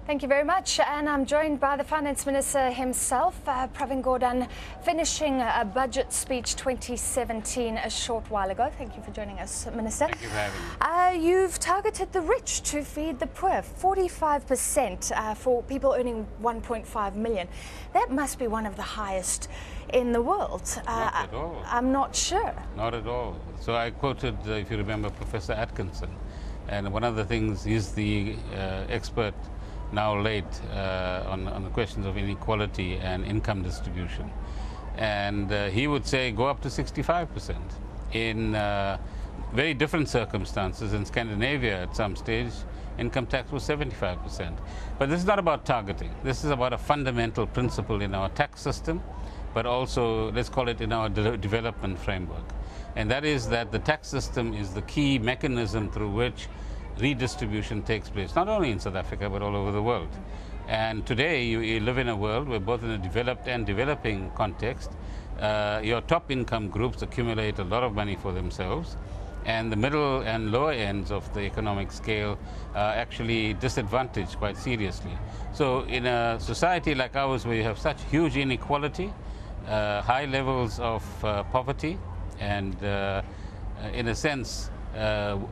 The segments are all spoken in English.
Thank you very much. And I'm joined by the Finance Minister himself, Pravin Gordhan, finishing a budget speech 2017 a short while ago. Thank you for joining us, Minister. Thank you for having me. You've targeted the rich to feed the poor, 45% for people earning 1.5 million. That must be one of the highest in the world. Not at all. I'm not sure. Not at all. So I quoted, if you remember, Professor Atkinson. And one of the things he's the expert now late on the questions of inequality and income distribution. And he would say go up to 65%. In very different circumstances, in Scandinavia at some stage, income tax was 75%. But this is not about targeting. This is about a fundamental principle in our tax system, but also, let's call it, in our development framework. And that is that the tax system is the key mechanism through which redistribution takes place, not only in South Africa, but all over the world. And today, you live in a world where both in a developed and developing context, your top income groups accumulate a lot of money for themselves, and the middle and lower ends of the economic scale are actually disadvantaged quite seriously. So in a society like ours, where you have such huge inequality, high levels of poverty, and in a sense,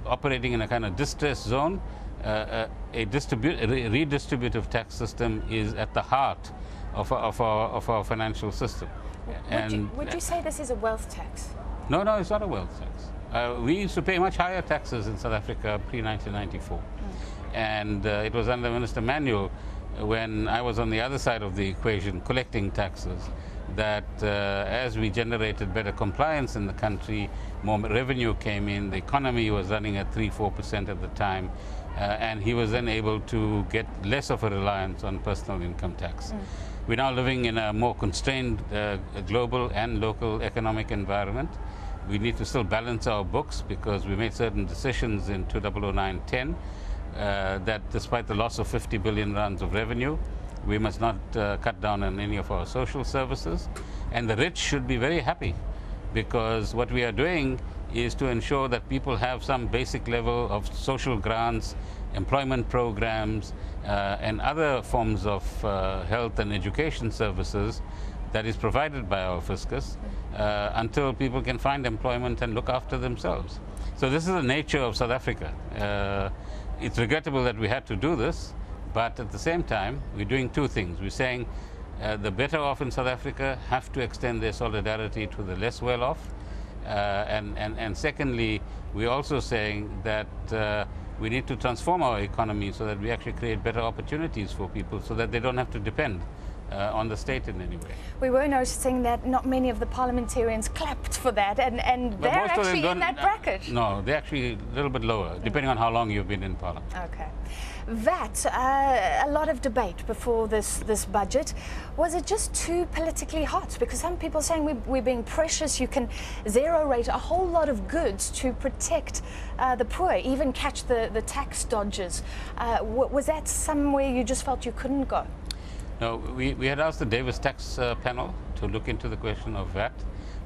operating in a kind of distress zone, a redistributive tax system is at the heart of our financial system. Would you say this is a wealth tax? No, it's not a wealth tax. We used to pay much higher taxes in South Africa pre-1994. And it was under Minister Manuel, when I was on the other side of the equation collecting taxes, that as we generated better compliance in the country, more revenue came in, the economy was running at 3-4% at the time, and he was then able to get less of a reliance on personal income tax. We're now living in a more constrained global and local economic environment. We need to still balance our books because we made certain decisions in 2009-10 that despite the loss of 50 billion rands of revenue, we must not cut down on any of our social services. And the rich should be very happy, because what we are doing is to ensure that people have some basic level of social grants, employment programs, and other forms of health and education services that is provided by our fiscus until people can find employment and look after themselves. So this is the nature of South Africa. It's regrettable that we had to do this, but at the same time, we're doing two things. We're saying the better off in South Africa have to extend their solidarity to the less well off. And secondly, we're also saying that we need to transform our economy so that we actually create better opportunities for people so that they don't have to depend on the state in any way. We were noticing that not many of the parliamentarians clapped for that, and they're actually in that bracket. No, they're actually a little bit lower, depending on how long you've been in Parliament. Okay. VAT, a lot of debate before this budget. Was it just too politically hot? Because some people are saying we're being precious, you can zero rate a whole lot of goods to protect the poor, even catch the tax dodgers. Was that somewhere you just felt you couldn't go? No, we had asked the Davis tax panel to look into the question of VAT.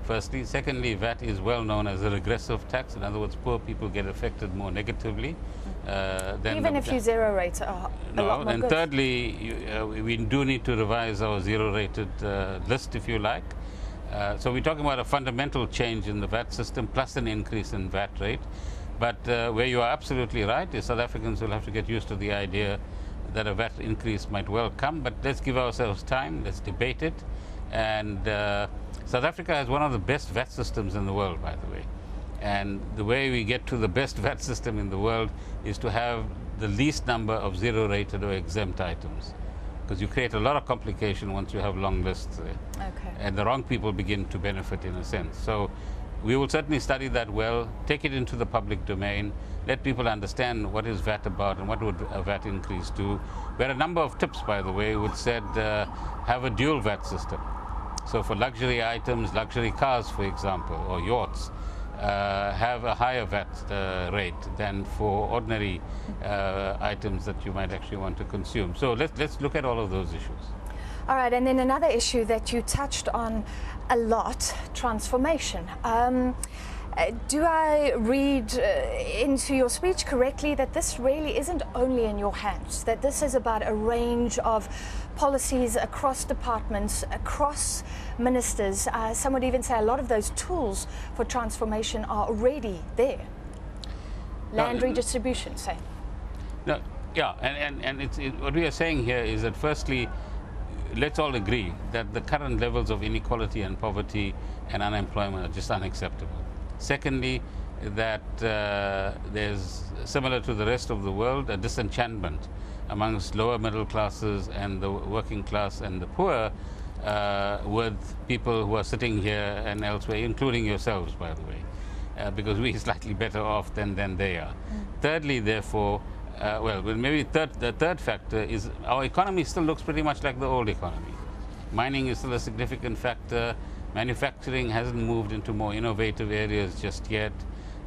Firstly. Secondly, VAT is well known as a regressive tax. In other words, poor people get affected more negatively than even if you zero rate a lot more and goods. Thirdly, we do need to revise our zero-rated list, if you like. So we're talking about a fundamental change in the VAT system plus an increase in VAT rate. But where you are absolutely right is South Africans will have to get used to the idea that a VAT increase might well come, but let's give ourselves time, let's debate it. And South Africa has one of the best VAT systems in the world, by the way. And the way we get to the best VAT system in the world is to have the least number of zero-rated or exempt items, because you create a lot of complication once you have long lists there. Okay. And the wrong people begin to benefit in a sense. So we will certainly study that well, take it into the public domain, let people understand what is VAT about and what would a VAT increase do. We had a number of tips, by the way, which said have a dual VAT system. So for luxury items, luxury cars, for example, or yachts, have a higher VAT rate than for ordinary items that you might actually want to consume. So let's look at all of those issues. All right, and then another issue that you touched on a lot, transformation. Do I read into your speech correctly that this really isn't only in your hands, that this is about a range of policies across departments, across ministers? Some would even say a lot of those tools for transformation are already there. Land redistribution, say. No, yeah, and what we are saying here is that firstly, let's all agree that the current levels of inequality and poverty and unemployment are just unacceptable. Secondly, that there's, similar to the rest of the world, a disenchantment amongst lower middle classes and the working class and the poor with people who are sitting here and elsewhere, including yourselves, by the way, because we're slightly better off than they are. Thirdly, therefore, maybe the third factor is our economy still looks pretty much like the old economy. Mining is still a significant factor. Manufacturing hasn't moved into more innovative areas just yet,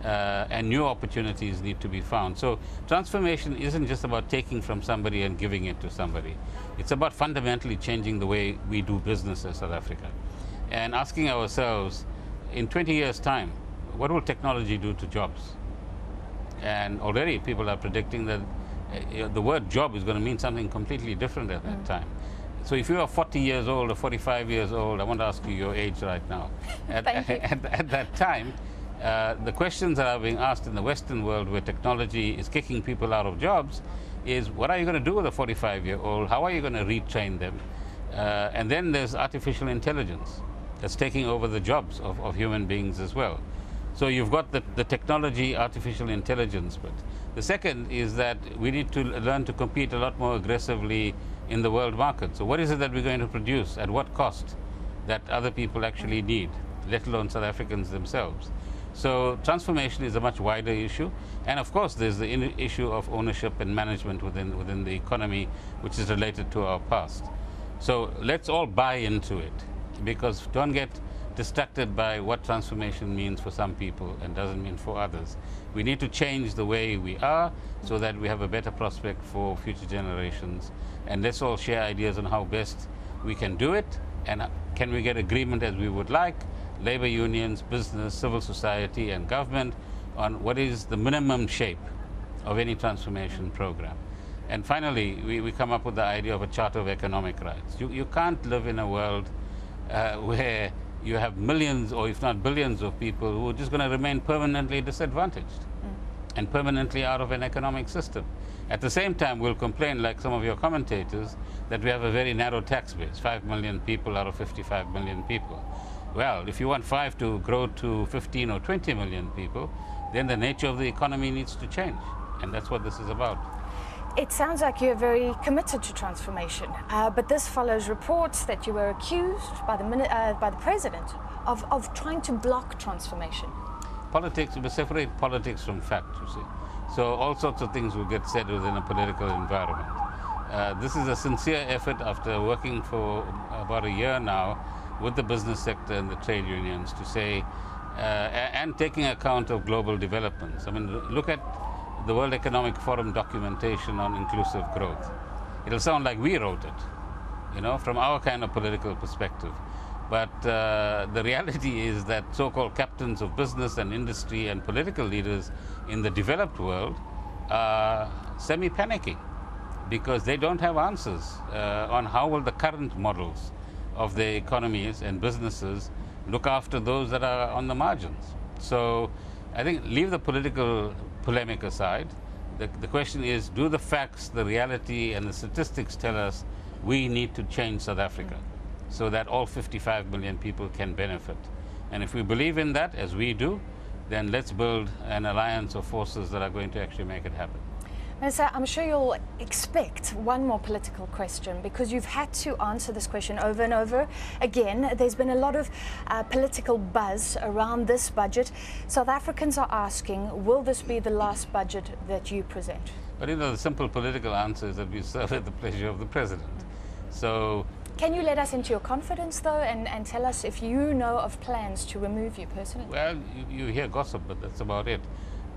and new opportunities need to be found. So transformation isn't just about taking from somebody and giving it to somebody. It's about fundamentally changing the way we do business in South Africa and asking ourselves, in 20 years' time, what will technology do to jobs? And already people are predicting that the word job is going to mean something completely different at that time. So if you are 40 years old or 45 years old, I want to ask you your age right now. At that time, the questions that are being asked in the Western world where technology is kicking people out of jobs is, what are you going to do with a 45-year-old? How are you going to retrain them? And then there's artificial intelligence that's taking over the jobs of human beings as well. So you've got the technology, artificial intelligence, but the second is that we need to learn to compete a lot more aggressively in the world market. So what is it that we're going to produce, at what cost, that other people actually need, let alone South Africans themselves? So transformation is a much wider issue, and of course there's the issue of ownership and management within the economy, which is related to our past. So let's all buy into it, because don't get distracted by what transformation means for some people and doesn't mean for others. We need to change the way we are so that we have a better prospect for future generations, and let's all share ideas on how best we can do it, and can we get agreement as we would like, labor unions, business, civil society and government, on what is the minimum shape of any transformation program. And finally, we come up with the idea of a charter of economic rights. You can't live in a world where you have millions, or if not billions, of people who are just going to remain permanently disadvantaged and permanently out of an economic system. At the same time, we'll complain, like some of your commentators, that we have a very narrow tax base, 5 million people out of 55 million people. Well, if you want 5 to grow to 15 or 20 million people, then the nature of the economy needs to change, and that's what this is about. It sounds like you're very committed to transformation, but this follows reports that you were accused by the president of trying to block transformation. Politics, we separate politics from fact, you see. So all sorts of things will get said within a political environment. This is a sincere effort after working for about a year now with the business sector and the trade unions to say, and taking account of global developments. I mean, look at the World Economic Forum documentation on inclusive growth. It'll sound like we wrote it, from our kind of political perspective. But the reality is that so-called captains of business and industry and political leaders in the developed world are semi-panicking because they don't have answers on how will the current models of their economies and businesses look after those that are on the margins. So I think leave the political polemic aside. The question is, do the facts, the reality and the statistics tell us we need to change South Africa so that all 55 million people can benefit? And if we believe in that, as we do, then let's build an alliance of forces that are going to actually make it happen. Minister, I'm sure you'll expect one more political question, because you've had to answer this question over and over again. There's been a lot of political buzz around this budget. South Africans are asking, will this be the last budget that you present? But the simple political answer is that we serve at the pleasure of the president. So, can you let us into your confidence, though, and tell us if you know of plans to remove you personally? Well, you hear gossip, but that's about it.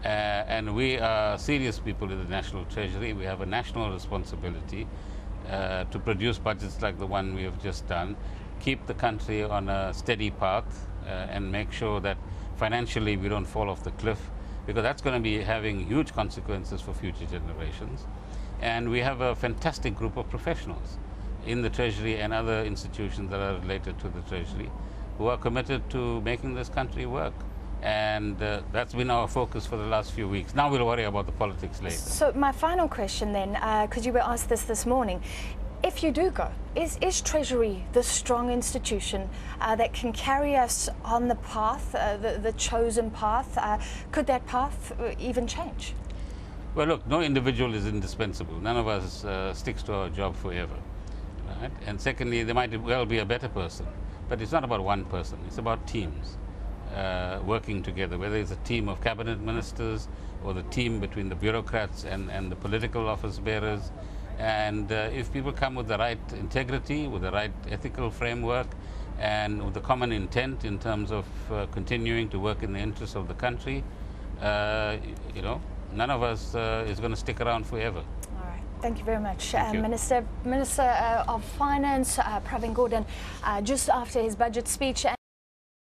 And we are serious people in the National Treasury. We have a national responsibility to produce budgets like the one we have just done, keep the country on a steady path, and make sure that financially we don't fall off the cliff, because that's going to be having huge consequences for future generations. And we have a fantastic group of professionals in the Treasury and other institutions that are related to the Treasury who are committed to making this country work. And that's been our focus for the last few weeks. Now we'll worry about the politics later. So my final question then, because you were asked this morning, if you do go, is Treasury the strong institution that can carry us on the path, the chosen path? Could that path even change? Well, look, no individual is indispensable. None of us sticks to our job forever. Right? And secondly, there might well be a better person. But it's not about one person. It's about teams working together, whether it's a team of cabinet ministers or the team between the bureaucrats and the political office bearers. And if people come with the right integrity, with the right ethical framework, and with the common intent in terms of continuing to work in the interests of the country, you know, none of us is going to stick around forever. All right. Thank you very much. You. Minister of Finance, Pravin Gordhan, just after his budget speech.